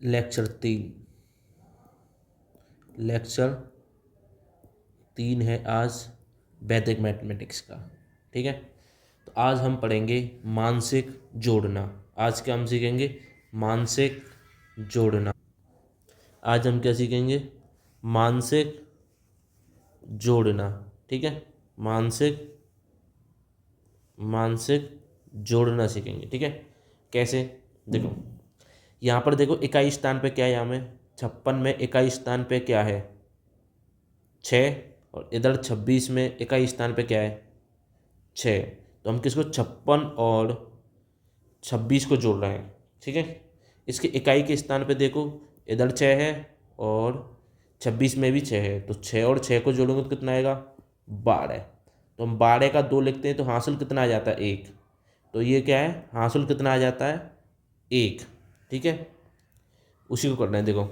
Lecture 3 है आज वैदिक मैथमेटिक्स का। ठीक है, तो आज हम पढ़ेंगे मानसिक जोड़ना। आज क्या हम सीखेंगे? मानसिक जोड़ना। आज हम क्या सीखेंगे? मानसिक जोड़ना। ठीक है, मानसिक मानसिक जोड़ना सीखेंगे। ठीक है, कैसे? देखो, यहाँ पर देखो इकाई स्थान पे क्या है, यहाँ में 56 में इकाई स्थान पे क्या है? 6। और इधर 26 में इकाई स्थान पे क्या है? 6। तो हम किसको 56 और 26 को जोड़ रहे हैं। ठीक है, इसके इकाई के स्थान पे देखो, इधर 6 है और 26 में भी 6 है, तो 6 और 6 को जोड़ेंगे तो कितना आएगा? 12। तो हम 12 का 2 लिखते हैं तो हासिल कितना आ जाता है? 1। तो ये क्या है? हासिल कितना आ जाता है? 1। ठीक है, उसी को करना है। देखो,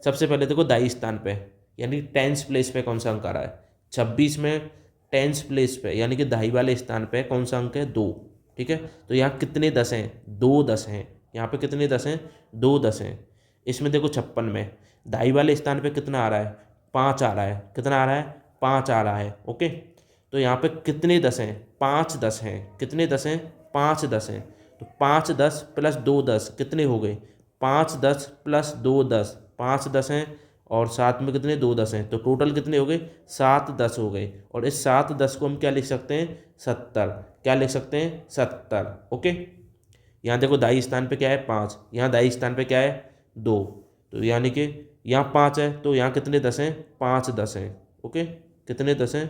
सबसे पहले देखो दाई स्थान पे, यानी टेंस प्लेस पे कौन सा अंक आ रहा है? 26 में टेंस प्लेस पे यानी कि दाई वाले स्थान पे कौन सा अंक है? 2। ठीक है, तो यहाँ कितने 10 हैं? 2 10 हैं। यहाँ पे कितने 10 हैं? 2 10 हैं। इसमें देखो 56 में दाई वाले स्थान पे कितना आ रहा है? 5 आ रहा है। कितना आ रहा है? 5 आ रहा है। ओके, तो यहाँ पे कितने 10 हैं? 5 10 हैं। कितने 10 हैं? 5 10 हैं। तो 5 10 प्लस 2 10 कितने हो गए? 5 10 प्लस 2 10, 5 10 हैं और साथ में कितने? 2 10 हैं, तो टोटल कितने हो गए? 7 10 हो गए। और इस 7 10 को हम क्या लिख सकते हैं? 70। क्या लिख सकते हैं? 70। ओके, यहाँ देखो दाई स्थान पे क्या है? 5। यहाँ दाई स्थान पे क्या है? 2। तो यानी कि यहाँ 5 है, तो यहाँ कितने 10 हैं? 5 10 हैं। ओके, कितने 10 हैं?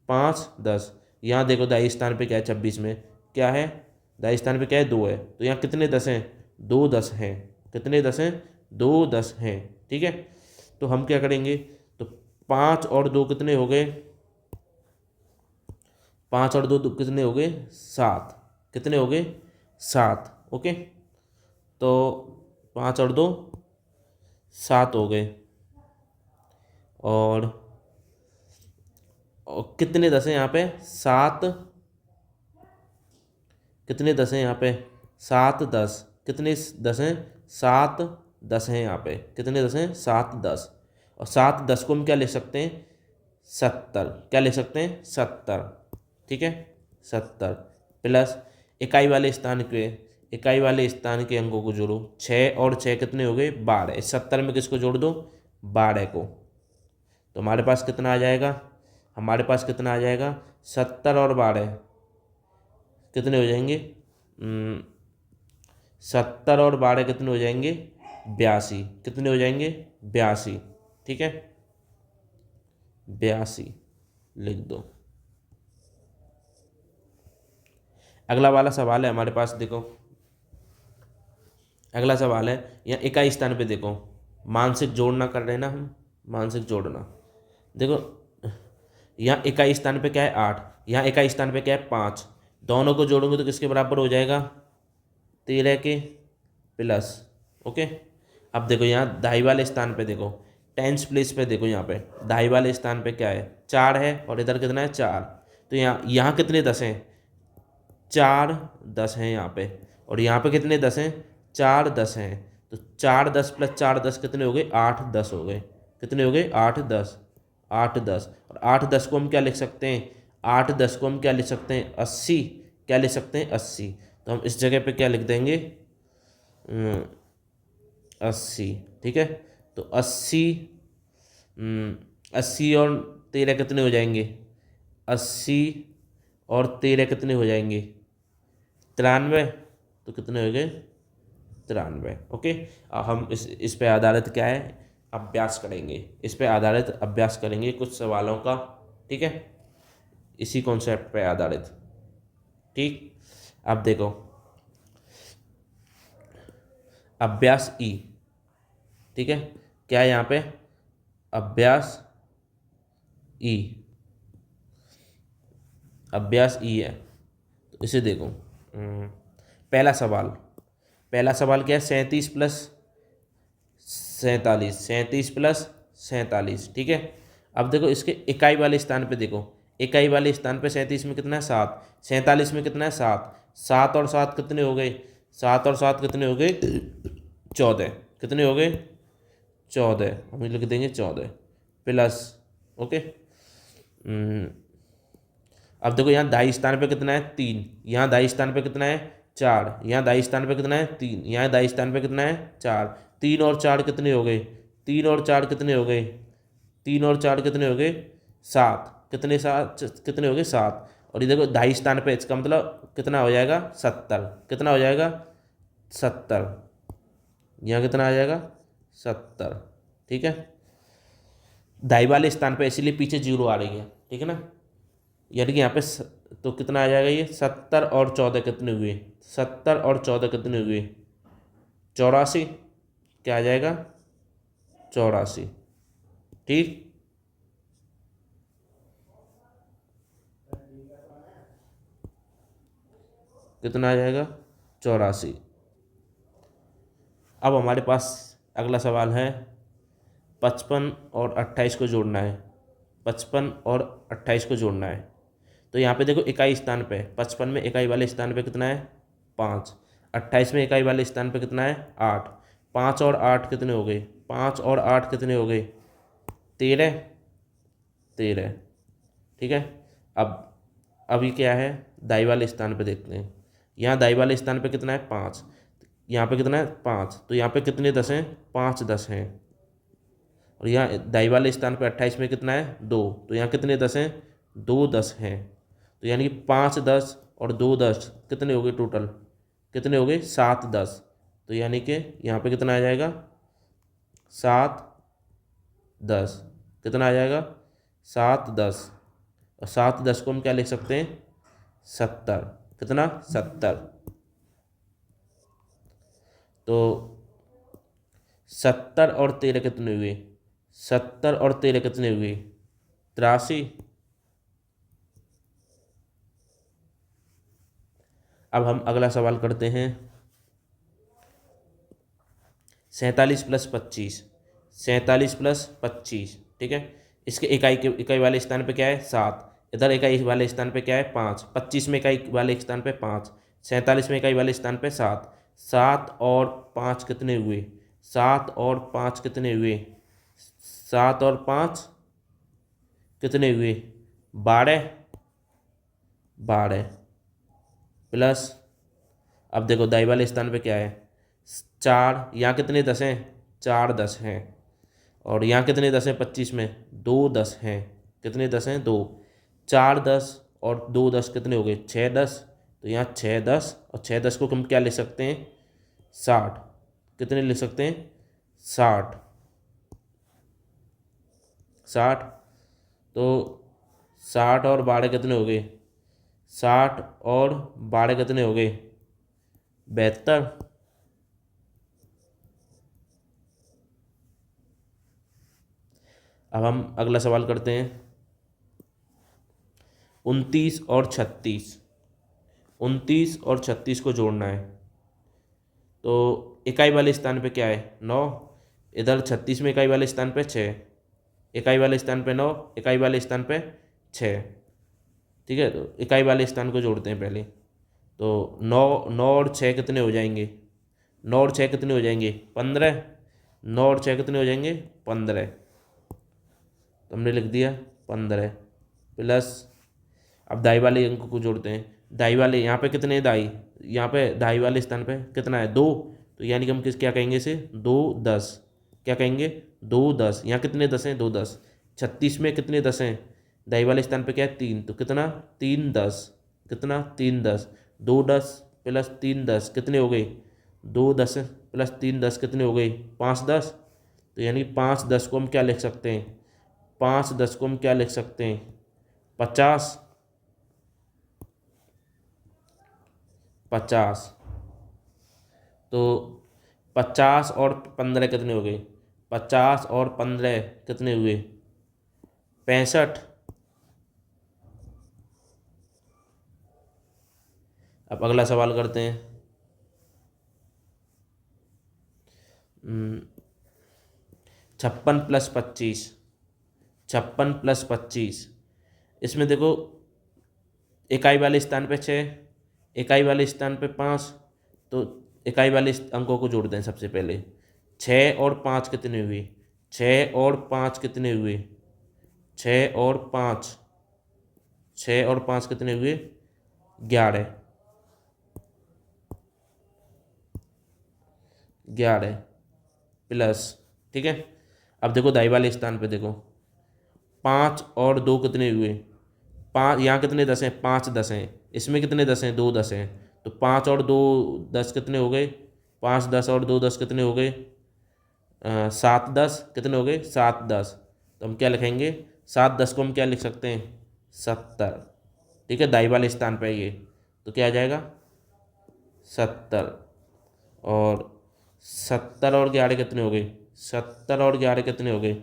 5 10। यहाँ देखो दाई स्थान पे क्या है? 26 में क्या है? दाई स्थान पे क्या है? 2 है, तो यहाँ कितने 10 हैं? 2 10 हैं। कितने 10 हैं? 2 10 हैं। ठीक है, तो हम क्या करेंगे? तो 5 और 2 कितने हो गए? 5 और 2 कितने हो गए? 7। कितने हो गए? 7। ओके, तो 5 और 2 7 हो गए। और कितने 10 हैं यहाँ पे? 7। कितने 10 हैं यहाँ पे? 7 10। कितने 10 हैं? 7 10 हैं यहाँ पे। कितने 10 हैं? 7 10। और 7 10 को हम क्या लिख सकते हैं? 70। क्या लिख सकते हैं? 70। ठीक है, 70 प्लस इकाई वाले स्थान के अंकों को जोड़ो। 6 और 6 कितने हो गए? 12। इस 70 में किसको जोड़ दो? 12 को। तो हमारे पास कितना आ जाएगा? हमारे पास कितना आ जाएगा? 70 और 12 कितने हो जाएंगे? 70 और 12 कितने हो जाएंगे? 82। कितने हो जाएंगे? 82। ठीक है, 82 लिख दो। अगला वाला सवाल है हमारे पास। देखो, अगला सवाल है, यहाँ इकाई स्थान पे देखो, मानसिक जोड़ना कर रहे हैं ना हम, मानसिक जोड़ना। देखो, यहाँ इकाई स्थान पे क्या है? 8। यहाँ इकाई स्थान पे क्या है? 5। दोनों को जोड़ोगे तो किसके बराबर हो जाएगा? 13 के प्लस। ओके, अब देखो यहाँ दाई वाले स्थान पे देखो, टेंस प्लेस पे देखो, यहाँ पे दाई वाले स्थान पे क्या है? 4 है और इधर कितना है? 4। तो यहाँ कितने 10 हैं? 4 10 हैं यहाँ पे। और यहाँ पे कितने 10 हैं? 4 10 हैं। तो 4 10 प्लस 4 10 कितने हो गए? 8 10 हो गए। कितने हो गए? 8 10। 8 10। और 8 10 को हम क्या लिख सकते हैं? 8 10 को हम क्या लिख सकते हैं? 80। क्या लिख सकते हैं? 80। तो हम इस जगह पे क्या लिख देंगे? 80। ठीक है, तो 80। 80 और 13 कितने हो जाएंगे? 80 और 13 कितने हो जाएंगे? 93। तो कितने हो गए? 93। ओके, अब हम इस पे आधारित क्या है? अभ्यास करेंगे। इस पे आधारित अभ्यास करेंगे कुछ सवालों का। ठीक है, इसी कॉन्सेप्ट पे आधारित। ठीक, अब देखो, अभ्यास ई। ठीक है, क्या है यहाँ पे? अभ्यास ई। अभ्यास ई है, तो इसे देखो। पहला सवाल, पहला सवाल क्या है? 37 प्लस 47। 37 प्लस 47। ठीक है, अब देखो इसके इकाई वाले स्थान पे देखो, इकाई वाले स्थान पे 37 में कितना है? 7। 47 में कितना है? 7। 7 और 7 कितने हो गए? 7 और 7 कितने हो गए? 14। कितने हो गए 14, हम लिख देंगे 14 प्लस, ओके। अब देखो यहाँ दाई स्थान पे कितना है 3, यहाँ दाई स्थान पे कितना है 4, यहाँ दाई स्थान पे कितना है 3, यहाँ दाई स्थान पे कितना है 4, 3 और 4 कितने हो गए, 3 और 4 कितने हो गए, 3 और 4 कितने हो गए 7, कितने 7 कितने हो गए 7। और ये देखो दाई स्थान पे, इसका मतलब कितना हो जाएगा 70, कितना हो जाएगा 70, यहाँ कितना आ जाएगा 70, ठीक है। दाई वाले स्थान पे इसीलिए पीछे 0 आ रही है, ठीक है ना, यानी कि यहाँ पे तो कितना आ जाएगा ये 70 और 14 कितने हुए, 70 और 14 कितने हुए 84, क्या आ जाएगा 84, ठीक। कितना आ जाएगा 84। अब हमारे पास अगला सवाल है 55 और 28 को जोड़ना है, 55 और 28 को जोड़ना है। तो यहाँ पे देखो इकाई स्थान पे 55 में इकाई वाले स्थान पे कितना है 5, 28 में इकाई वाले स्थान पे कितना है 8, 5 और 8 कितने हो गए, 5 और 8 कितने हो गए 13, 13, ठीक है। अब अभी क्या है दाई वाले स्थान पे देखते हैं, यहाँ दाई वाले स्थान पे कितना है 5, यहाँ पे कितना है 5, तो यहाँ पे कितने 10 हैं 5 10 हैं। और यहाँ दाई वाले स्थान पे 28 में कितना है 2, तो यहाँ कितने 10 हैं 2 10 हैं। तो यानी कि 5 10 और 2 10 कितने हो गए टोटल, कितने हो गए 7 10। तो यानी कि यहाँ पे कितना आ जाएगा 7 10, कितना आ जाएगा 7 10, और 7 10 को हम क्या लिख सकते हैं 70, कितना 70। तो 70 और 13 कितने हुए, 70 और 13 कितने हुए 83। अब हम अगला सवाल करते हैं 47 प्लस 25, 47 प्लस 25, ठीक है। इसके इकाई वाले स्थान पे क्या है 7, इधर इकाई वाले स्थान पे क्या है 5, 25 में इकाई वाले स्थान पे 5, 47 में इकाई वाले स्थान पे 7, 7 और 5 कितने हुए, 7 और 5 कितने हुए, 7 और 5 कितने हुए 12, 12 प्लस, अब देखो दाई वाले स्थान पे क्या है 4, यहाँ कितने 10 हैं 4 10 हैं, और यहाँ कितने 10 हैं 25 में 2 10 हैं, कितने 10 हैं 2, 4 10 और 2 10 कितने हो गए 6 10। तो यहाँ 6 10 और 6 10 को हम क्या लिख सकते हैं 60, कितने लिख सकते हैं 60, 60। तो 60 और 12 कितने हो गए, 60 और 12 कितने हो गए 72। अब हम अगला सवाल करते हैं 29 और 36, 29 और 36 को जोड़ना है। तो इकाई वाले स्थान पे क्या है 9, इधर 36 में इकाई वाले स्थान पे 6, इकाई वाले स्थान पे 9, इकाई वाले स्थान पे 6, ठीक है। तो इकाई वाले स्थान को जोड़ते हैं पहले। तो 9 9 और 6 कितने हो जाएंगे, 9 और 6 कितने हो जाएंगे 15, 9 और 6 कितने हो जाएंगे 15, तो हमने लिख दिया 15 प्लस, अब दाई वाले अंक को जोड़ते हैं। दाई वाले यहाँ पे कितने दाई, यहाँ पे दाई वाले स्थान पे कितना है 2, तो यानी कि हम क्या कहेंगे इसे 2 10, क्या कहेंगे 2 10, यहाँ कितने 10 हैं 2 10। 36 में कितने 10 हैं दाई वाले स्थान पे क्या है 3, तो कितना 3 10, कितना 3 10, 2 10 प्लस 3 10 कितने हो गए 2 10 प्लस 3 10 कितने हो गए 5 10। तो यानी 5 10 को हम क्या लिख सकते हैं, 5 10 को हम क्या लिख सकते हैं 50, 50। तो 50 और 15 कितने हो गए, 50 और 15 कितने हुए 65। अब अगला सवाल करते हैं 56 प्लस 25, 56 प्लस 25, इसमें देखो इकाई वाले स्थान पे 6, इकाई वाले स्थान पे 5, तो इकाई वाले अंकों को जोड़ते हैं सबसे पहले। छः और पाँच कितने हुए? छः और पाँच कितने हुए? छः और पाँच, छः और पाँच कितने हुए? 11, 11 प्लस, ठीक है। अब देखो दाई वाले स्थान पे देखो, पाँच और दो कितने हुए? पाँच, यहाँ कितने दस हैं? पाँच दस हैं। इसमें कितने दस हैं? दो दस हैं। तो पाँच और दो दस कितने हो गए? पाँच दस और दो दस कितने हो गए? सात दस कितने हो गए? सात दस। तो हम क्या लिखेंगे? सात दस को हम क्या लिख सकते हैं? 70, ठीक है। दाई वाले स्थान पे ये, तो क्या आ जाएगा? 70। और 70 और 11 कितने हो गए? 70 और 11 कितने हो गए?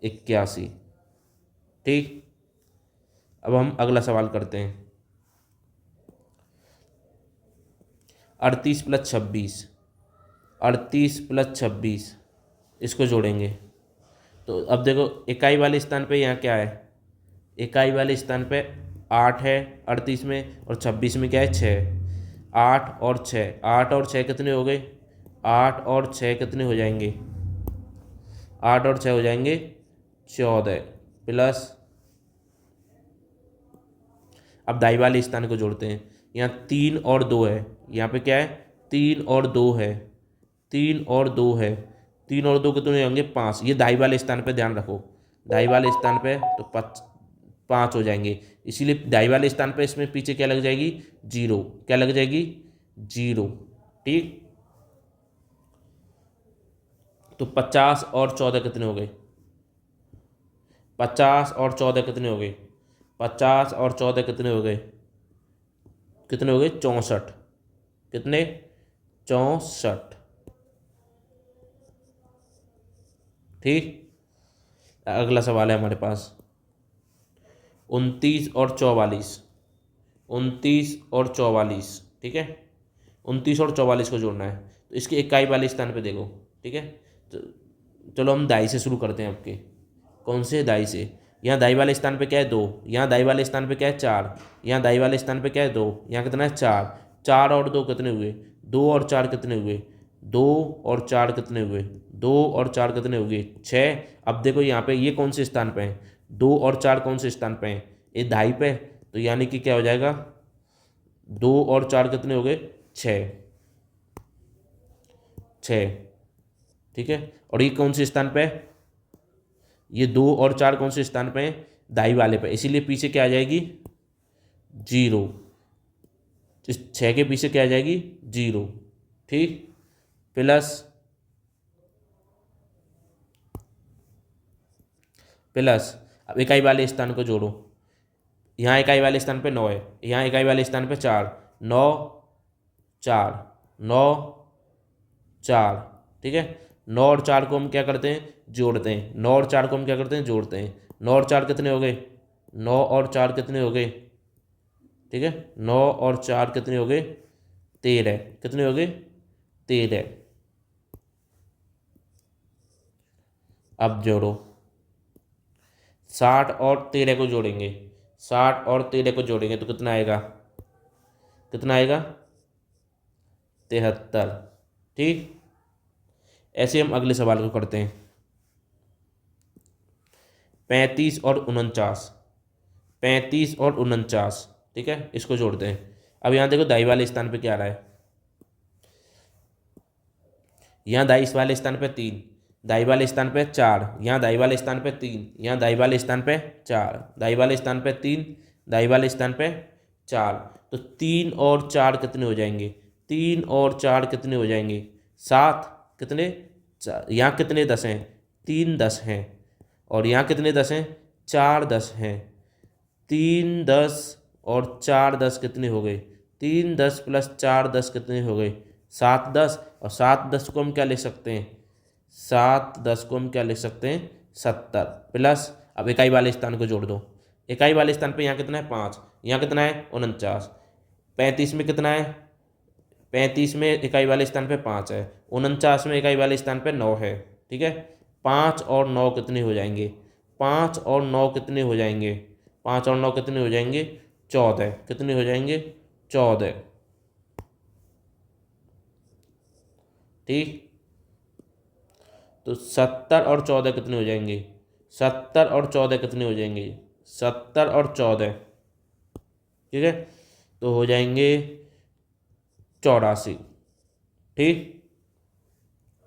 81, ठीक। अब हम अगला सवाल करते हैं। 38 + 26, 38 + 26 इसको जोड़ेंगे। तो अब देखो इकाई वाले स्थान पे यहाँ क्या है? इकाई वाले स्थान पे 8 है 38 में, और 26 में क्या है? 6। 8 और 6, 8 और 6 कितने हो गए? 8 और 6 कितने हो जाएंगे? 8 और 6 हो जाएंगे 14 प्लस। अब दाई वाले स्थान को जोड़ते हैं। यहाँ 3 और 2 है, यहाँ पे क्या है? 3 और 2 है, 3 और 2 है, 3 और 2 कितने होंगे? 5। ये दाई वाले स्थान पे ध्यान रखो, दाई वाले स्थान पे तो 5 हो जाएंगे। इसीलिए दाई वाले स्थान पे इसमें पीछे क्या लग जाएगी? 0। क्या लग जाएगी? 0, ठीक। तो 50 और 14 कितने हो गए? 50 और 14 कितने हो गए? 50 और 14 कितने हो गए? कितने हो गए? 64। कितने? 64, ठीक। अगला सवाल है हमारे पास 29 और 44, 29 और 44, ठीक है। 29 और 44 को जोड़ना है, तो इसके इकाई वाले स्थान पे देखो, ठीक है। तो चलो हम दाई से शुरू करते हैं आपके। कौन से दाई से? यहाँ दाई वाले स्थान पे क्या है? 2। यहाँ दाई वाले स्थान पे क्या है? 4। यहाँ दाई वाले स्थान पे क्या है? 2। यहाँ कितना है? 4। 4 और 2 कितने हुए? 2 और 4 कितने हुए? 2 और 4 कितने हुए? 2 और 4 कितने हुए? 6। अब देखो यहाँ पे ये कौन से स्थान पे हैं? 2 और 4 कौन से स्थान पे हैं? ये दाई पे। तो यानी कि क्या हो जाएगा? 2 और 4 कितने हो गए? 6, 6, ठीक है। और ये कौन से स्थान पे है? ये 2 और 4 कौन से स्थान पे हैं? दाई वाले पे, इसीलिए पीछे क्या आ जाएगी? 0। इस 6 के पीछे क्या आ जाएगी? 0, ठीक। Plus, plus. अब इकाई वाले स्थान को जोड़ो। यहाँ इकाई वाले स्थान पे 9 है, यहाँ इकाई वाले स्थान पे 4। 9, 4, 9, 4, ठीक है। 9 और 4 को हम क्या करते हैं? जोड़ते हैं। 9 और 4 को हम क्या करते हैं? जोड़ते हैं। 9 और 4 कितने हो गए? 9 और 4 कितने हो गए? ठीक है। 9 और 4 कितने हो गए? 13। कितने हो गए? 13। अब जोड़ो, 60 और 13 को जोड़ेंगे। 60 और 13 को जोड़ेंगे तो कितना आएगा? कितना आएगा? 73, ठीक। ऐसे हम अगले सवाल को करते हैं। 35 और 49, 35 और 49, ठीक है, इसको जोड़ते हैं। अब यहाँ देखो दाई वाले स्थान पे क्या आ रहा है? यहाँ दाई वाले स्थान पे 3, दाई वाले स्थान पे 4, यहाँ दाई वाले स्थान पे 3, यहाँ दाई वाले स्थान पे 4, दाई वाले स्थान पे 3, दाई वाले स्थान पे 4। तो 3 और 4 कितने हो जाएंगे? 3 और 4 कितने हो जाएंगे? 7। कितने? यहाँ कितने 10 हैं? 3 10 हैं। और यहाँ कितने 10 हैं? 4 10 हैं। 3 10 और 4 10 कितने हो गए? 3 10 + 4 10 कितने हो गए? 7 10। और 7 10 को हम क्या लिख सकते हैं? 7 10 को हम क्या लिख सकते हैं? 70 प्लस। अब इकाई वाले स्थान को जोड़ दो। इकाई वाले स्थान पे यहाँ कितना है? 5। यहाँ कितना है? 49। 35 में कितना है? 35 में इकाई वाले स्थान पे 5 है। 49 में इकाई वाले स्थान पे 9 है, ठीक है। 5 और 9 कितने हो जाएंगे? 5 और 9 कितने हो जाएंगे? 5 और 9 कितने हो जाएंगे? 14। कितने हो जाएंगे? 14, ठीक। तो 70 और 14 कितने हो जाएंगे? 70 और 14 कितने हो जाएंगे? 70 और 14, ठीक है, तो हो जाएंगे 84। ठीक,